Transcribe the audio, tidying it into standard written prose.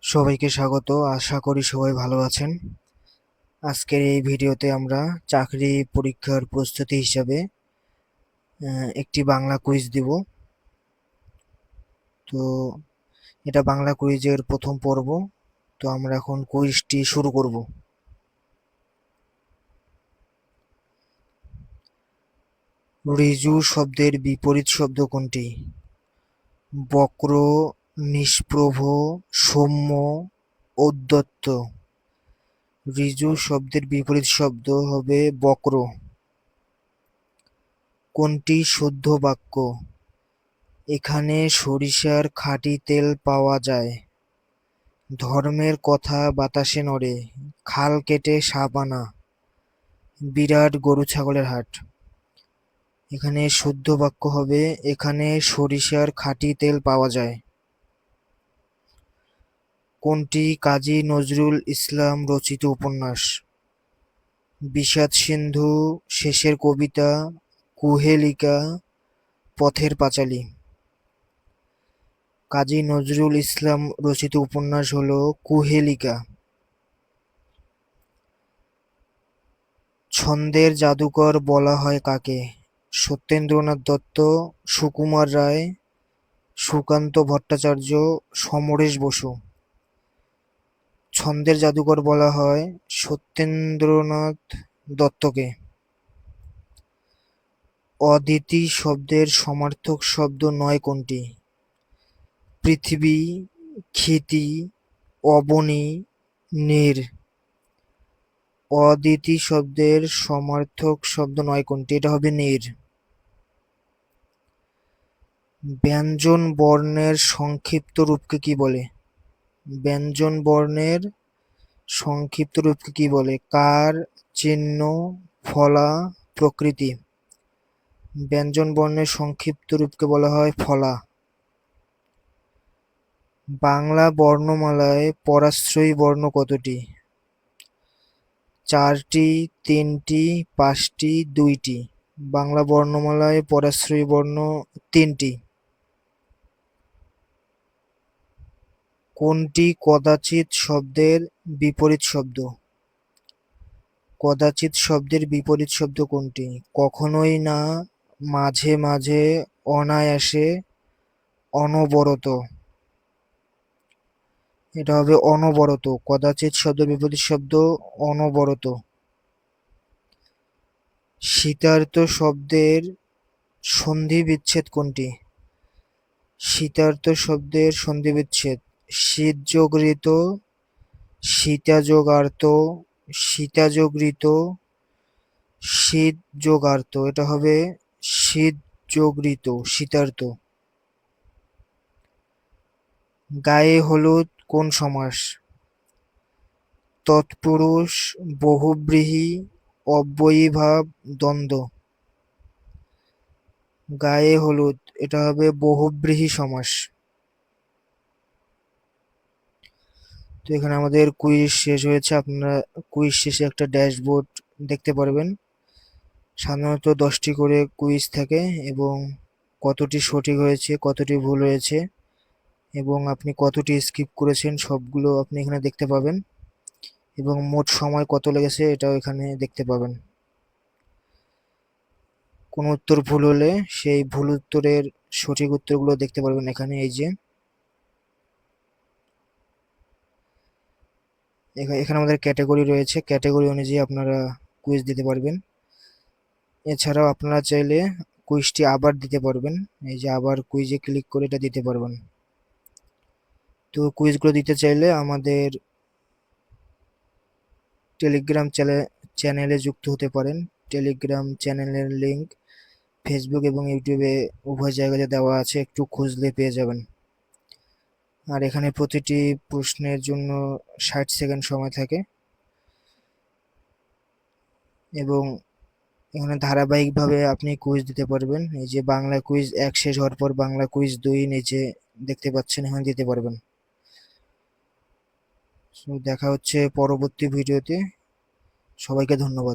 সবাইকে স্বাগত। আশা করি সবাই ভালো আছেন। আজকের এই ভিডিওতে আমরা চাকরি পরীক্ষার প্রস্তুতি হিসাবে একটি বাংলা কুইজ দিব। তো এটা বাংলা কুইজের প্রথম পর্ব। তো আমরা এখন কুইজটি শুরু করব। ঋজু শব্দের বিপরীত শব্দ কোনটি? বক্র, নিষ্প্রভ, সৌম্য, ঔদ্ধত্য। ঋজু শব্দের বিপরীত শব্দ হবে বক্র। কোনটি শুদ্ধ বাক্য? এখানে সরিষার খাঁটি তেল পাওয়া যায়। ধর্মের কথা বাতাসে নড়ে, খাল কেটে সাপ আনা, বিরাট গরু ছাগলের হাট। এখানে শুদ্ধ বাক্য হবে এখানে সরিষার খাঁটি তেল পাওয়া যায়। কোনটি কাজী নজরুল ইসলাম রচিত উপন্যাস? বিষাদ সিন্ধু, শেষের কবিতা, কুহেলিকা, পথের পাঁচালী। কাজী নজরুল ইসলাম রচিত উপন্যাস হল কুহেলিকা। ছন্দের জাদুকর বলা হয় কাকে? সত্যেন্দ্রনাথ দত্ত, সুকুমার রায়, সুকান্ত ভট্টাচার্য, সমরেশ বসু। ছন্দের জাদুকর বলা হয় সত্যেন্দ্রনাথ দত্তকে। অদিতি শব্দের সমার্থক শব্দ নয় কোনটি? পৃথিবী, ক্ষিতি, অবনী, নীর। অদিতি শব্দের সমার্থক শব্দ নয় কোনটি? এটা হবে নীর। ব্যঞ্জন বর্ণের সংক্ষিপ্ত রূপকে কি বলে? ব্যঞ্জন বর্ণের সংক্ষিপ্ত রূপকে কি বলে? কার, চিহ্ন, ফলা, প্রকৃতি। ব্যঞ্জন বর্ণের সংক্ষিপ্ত রূপকে বলা হয় ফলা। বাংলা বর্ণমালায় পরাশ্রয়ী বর্ণ কতটি? 4টি, 3টি, 5টি, 2টি। বাংলা বর্ণমালায় পরাশ্রয়ী বর্ণ 3টি। কোনটি কদাচিৎ শব্দের বিপরীত শব্দ? কদাচিৎ শব্দের বিপরীত শব্দ কোনটি? কখনোই না, মাঝে মাঝে, অনায়াসে, অনবরত। এটা হবে অনবরত। কদাচিৎ শব্দের বিপরীত শব্দ অনবরত। শীতার্ত শব্দের সন্ধি বিচ্ছেদ কোনটি? শীতার্ত শব্দের সন্ধি বিচ্ছেদ শীত যোগ ঋত, সীতা যোগ আর্ত, সীতা যোগ ঋত, শীত যোগ আর্ত। এটা হবে শীত যোগ ঋত, শীতার্ত। গায়ে হলুদ কোন সমাস? তৎপুরুষ, বহুব্রীহি, অব্যয়ীভাব, দ্বন্দ্ব। গায়ে হলুদ এটা হবে বহুব্রীহি সমাস। তো এখানে আমাদের কুইজ শেষ হয়েছে। আপনারা কুইজ শেষে একটা ড্যাশবোর্ড দেখতে পারবেন। সাধারণত 10টি করে কুইজ থাকে এবং কতটি সঠিক হয়েছে, কতটি ভুল হয়েছে এবং আপনি কতটি স্কিপ করেছেন সবগুলো আপনি এখানে দেখতে পাবেন এবং মোট সময় কত লেগেছে এটাও এখানে দেখতে পাবেন। কোনো উত্তর ভুল হলে সেই ভুল উত্তরের সঠিক উত্তরগুলো দেখতে পারবেন এখানে। এই যে এখানে আমাদের ক্যাটাগরি রয়েছে, ক্যাটাগরি অনুযায়ী আপনারা কুইজ দিতে পারবেন। এছাড়াও আপনারা চাইলে কুইজটি আবার দিতে পারবেন। এই যে আবার কুইজে ক্লিক করে এটা দিতে পারবেন। তো কুইজগুলো দিতে চাইলে আমাদের টেলিগ্রাম চ্যানেলে যুক্ত হতে পারেন। টেলিগ্রাম চ্যানেলের লিংক ফেসবুক এবং ইউটিউবে উভয় জায়গাতে দেওয়া আছে, একটু খুঁজলে পেয়ে যাবেন। আর এখানে প্রতিটি প্রশ্নের জন্য 60 সেকেন্ড সময় থাকে এবং এখানে ধারাবাহিকভাবে আপনি কুইজ দিতে পারবেন। এই যে বাংলা কুইজ 1 শেষ হওয়ার পর বাংলা কুইজ 2 নিচে দেখতে পাচ্ছেন, এখানে দিতে পারবেন। দেখা হচ্ছে পরবর্তী ভিডিওতে। সবাইকে ধন্যবাদ।